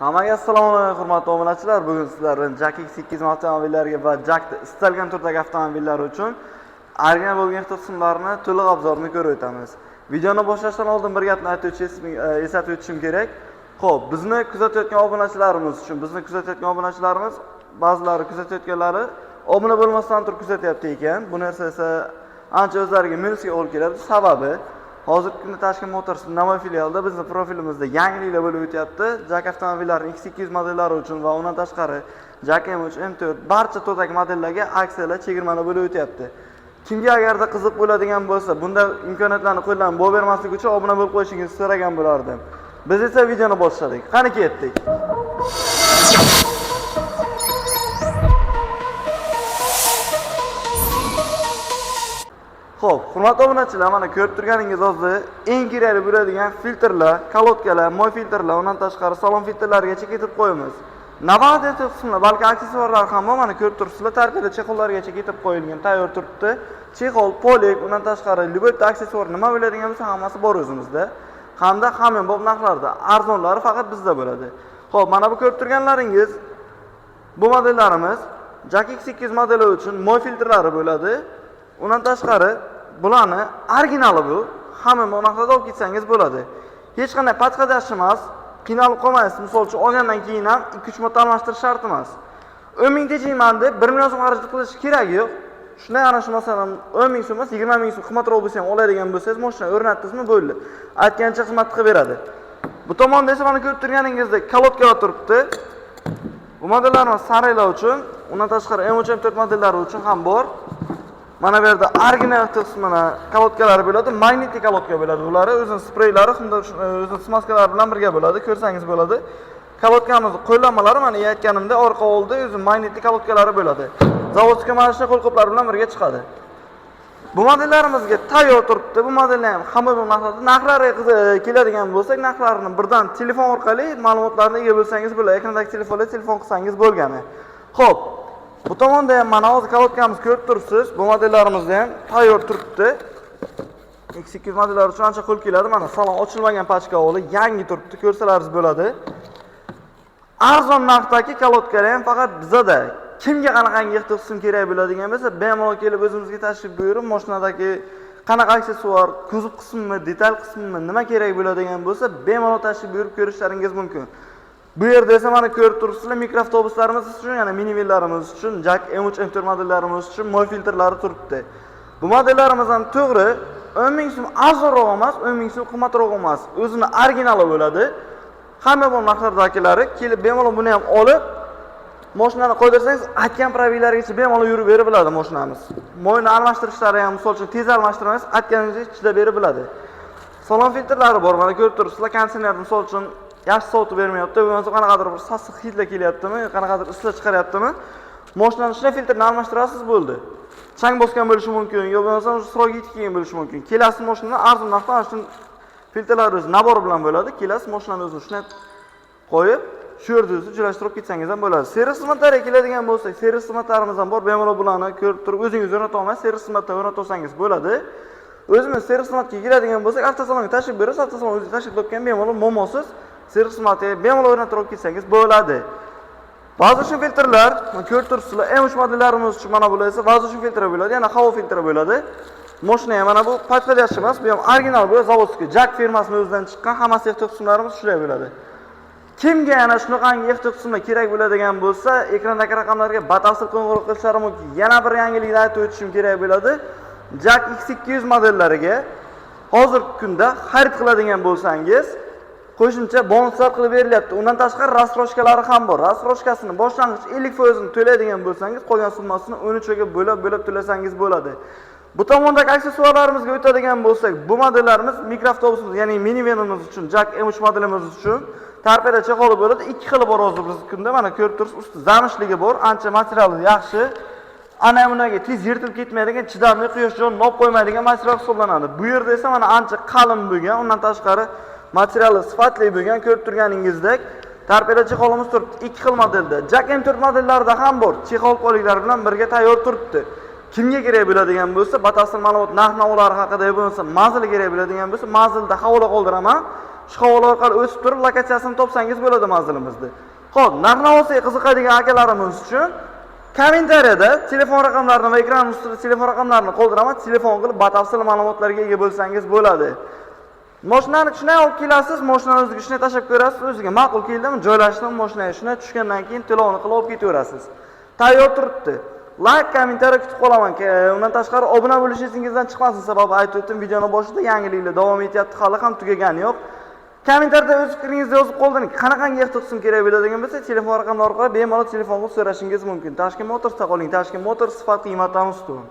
Hammaga assalomu alaykum hurmatli obunachilar. Bugun sizlardan Jak X8 avtomobillariga va Jakda istalgan turdagi avtomobillar uchun original bo'lgan qismlarini to'liq obzorini ko'rib o'tamiz. Videoni boshlashdan oldin bir gapni eslatib o'tishim kerak. Xo'p, bizni kuzatayotgan obunachilarimiz ba'zilari kuzatayotganlari obuna bo'lmasdan turib kuzatyapti ekan. Bu narsa esa ancha o'zlariga minusga olib keladi. Sababi hozirgi kunda Toshkent Motors Navoiy filialida bizning profilimizda yangiliklar bo'lib o'tyapti. Jak avtomobillarining X200 modellari uchun va undan tashqari Jak M3, M4 barcha turdagi modellarga aksiyalar, chegirmalar bo'lib o'tyapti. Kimga agarda qiziq bo'ladigan bo'lsa, bunda imkoniyatlarni qo'ldan boy bermaslik uchun obuna bo'lib qo'yishingizni so'ragan bo'lardim. Biz esa videoni boshladik. Qani ketdik. Xo'p, hurmatli obunachilar, mana ko'rib turganingiz hozir eng kerakli bo'ladigan filtrlar, kolodkalar, moy filtrlar, undan tashqari salon filtrlarigacha ketib qo'yamiz. Navbat qismlar, balki aksessuarlar ham bor, mana ko'rib turibsizlar, tarkibida chexollargacha ketib qo'yilgan, tayyor turibdi. Chexol, polik, undan tashqari любой aksessuar nima bo'ladigan bo'lsa, hammasi bor o'zimizda. Hamda hamyonbop narxlarda, arzonlari faqat bizda bo'ladi. Xo'p, mana bu ko'rib turganlaringiz bu modellarimiz Jak X8 modeli uchun moy filtrlari bo'ladi. Undan tashqari bularni originali bu. Hamma narxlarda olib ketsangiz bo'ladi. Hech qanday patqadash emas, qiynalib qolmaysiz. Misol uchun olgandan keyin ham 2-3 marta almashtirish shart emas. 10 ming tejayman deb 1 million so'm xarajat qilish kerak yo'q. Shunday ana shu masalan 10 ming so'm emas, 20 ming so'm qimmatroq bo'lsa ham oladigan bo'lsangiz, mashina o'rnatdingizmi bo'ldi. Aytgancha xizmat qilib beradi. Bu tomonda esa mana ko'rib turganingizdek kolodkalar turibdi. Bu modellarimiz saraylar uchun, undan tashqari M3, M4 modellari uchun ham bor. Mana bu yerda original qismina kolodkalari bo'ladi, magnitli kolodka bo'ladi. Ular o'zining spreylari, hamda o'zining smaskalari bilan birga bo'ladi, ko'rsangiz bo'ladi. Kolodkamizning qo'llanmalari mana aytganimda orqa oldi o'zining magnitli kolodkalari bo'ladi. Zavodskiy mashina qo'lqoplari bilan birga chiqadi. Bu modellarimizga tayyor turibdi. Bu modellar ham hamma narxlari keladigan bo'lsak, narxlarini birdan telefon orqali ma'lumotlarni ega bo'lsangiz bo'ladi. Ekrandagi telefonga telefon qilsangiz bo'lgani. Xo'p, bu tomonda ham mana hozir kolodkamiz ko'rib turibsiz. Bu modellarimizda ham tayyor turibdi. X2 modellari uchun ancha qo'l keladi. Mana salon ochilmagan pachka o'li yangi turibdi, ko'rsalaringiz bo'ladi. Arzon narxdagi kolodkalar ham faqat bizda. Kimga qanaqangi qism kerak bo'ladigan bo'lsa, bemalol kelib o'zimizga tashrif buyurib, mashinadagi qanaqa aksessuar, kuzov qismimi, detal qismimi nima kerak bo'ladigan bo'lsa, bemalol tashrif buyurib ko'rishlaringiz mumkin. Bu yerda esa mana ko'rib turibsizlar, mikroavtobuslarimiz uchun, ya'ni minivenlarimiz uchun, Jak M3, M4 modelllarimiz uchun moy filtrlari turibdi. Bu modellarimiz ham to'g'ri 10 ming so'm arzonroq emas, 10 ming so'm qimmatroq emas. O'zini originali bo'ladi. Hamma bu narxlardagilari kelib bemalol buni ham olib mashinani qo'ydirsangiz, aytgan probellargacha bemalol yurib berib biladi mashinamiz. Moyni almashtirishlari ham misol uchun tez almashtiramiz, aytganingizdek chidab berib biladi. Salon filtrlari bor, mana ko'rib turibsizlar, konditsioner misol uchun yaxshi sovutib bermayapti, bo'lmasa qanaqadir bir sassiq hidlar kelyaptimi, qanaqadir islar chiqaryaptimi? Mashinani shunday filtrni almashtirasiz bo'ldi. Chang bosgan bo'lishi mumkin, yo bo'lmasa srog yetib kelgan bo'lishi mumkin. Kelasi mashinani arzon narxda ana shu filtrlar o'zi nabor bilan bo'ladi. Kelasi mashinani o'zini shunday qo'yib shu yerda o'zi joylashtirib ketsangiz ham bo'ladi. Servis xizmatlariga keladigan bo'lsak, servis xizmatlarimiz ham bor. Bemalol bularni ko'rib turib o'zingiz o'rnata olmaysiz, servis xizmatda o'rnata olsangiz bo'ladi. O'zimiz servis xizmatiga keladigan bo'lsak, avtosalonga tashrif buyurasiz, avtosalon o'zingiz tashrif qilgan bemalol momosiz servis xizmatiga bemalol o'rnatib ketsangiz bo'ladi. Ba'zi filtrlar, ko'rib turibsizlar, M3 modelllarimiz uchun mana bular esa ba'zi filtr bo'ladi, yana havo filtri bo'ladi. Mashina ham mana bu patqadash emas, bu ham original bo'ladi, zavodskiy Jak firmasining o'zidan chiqqan, hammasi ehtiyot qismlarimiz shunday bo'ladi. Kimga yana shunaqangi ehtiyot qismlar kerak bo'ladigan bo'lsa, ekrandagi raqamlarga batafsil qo'ng'iroq qilishlari mumkin. Yana bir yangilikni aytib o'tishim kerak bo'ladi. Jak X200 modellariga hozirgi kunda xarid qiladigan bo'lsangiz, qo'shimcha bonuslar qilib berilyapti. Undan tashqari rastroshkalari ham bor. Rastroshkasini boshlang'ich 50% ni to'laydigan bo'lsangiz, qolgan summasini 13 oyga bo'lib to'lasangiz bo'ladi. Bu tomondagi aksessuarlarimizga o'tadigan bo'lsak, bu modellarimiz mikroavtobusimiz, ya'ni minivenimiz uchun, Jak M3 modelimiz uchun tarpeda chexoli bo'ladi. 2 xili bor hozir biz kunda. Mana ko'rib turibsiz, usti zanishligi bor, ancha materiali yaxshi. Ana bunaga tez yirtilib ketmaydigan, chidamli, quyosh jonini olib qo'ymaydigan material hisoblanadi. Bu yerda esa mana ancha qalin bo'lgan, undan tashqari materiali sifatli bo'lgan, ko'rib turganingizdek tarpeda chexolimiz turibdi. 2 xil modelda. Jak M4 modellarida ham bor. Chexol poliklar bilan birga tayyor turibdi. Kimga kerak bo'ladigan bo'lsa, batafsil ma'lumot narx-navolar haqida bo'lsa, manzili kerak bo'ladigan bo'lsa, manzilda havola qoldiraman. shu havola orqali o'sib turib lokatsiyasini topsangiz bo'ladi manzilimizni. Xo'p, narx-navosiga qiziqadigan akalarimiz uchun kommentariyada telefon raqamlarini va ekran ustida telefon raqamlarini qoldiraman, telefon qilib batafsil ma'lumotlarga ega bo'lsangiz bo'ladi. Mashinani shunday olib kelasiz, mashinani o'ziga shunday tashab ko'rasiz, o'ziga ma'qul keldimi, joylashtirib mashinaga shunday tushgandan keyin to'lovni qilib olib ketaverasiz. Tayyor turibdi. Like, kommentariy kutib qolaman. Undan tashqari obuna bo'lishingizdan chiqmasin, sababi aytib o'tdim videoning boshida yangiliklar davom etyapti, hali ham tugagani yo'q. Kommentariyada o'z fikringizni yozib qoldiring. Qanaqangi ehtiyot qilsam kerak bo'ladigan bo'lsa, telefon raqamlari orqali bemalol telefonga so'rashingiz mumkin. Tashkent Motorsda qoling. Tashkent Motors sifat qiymatdan ustun.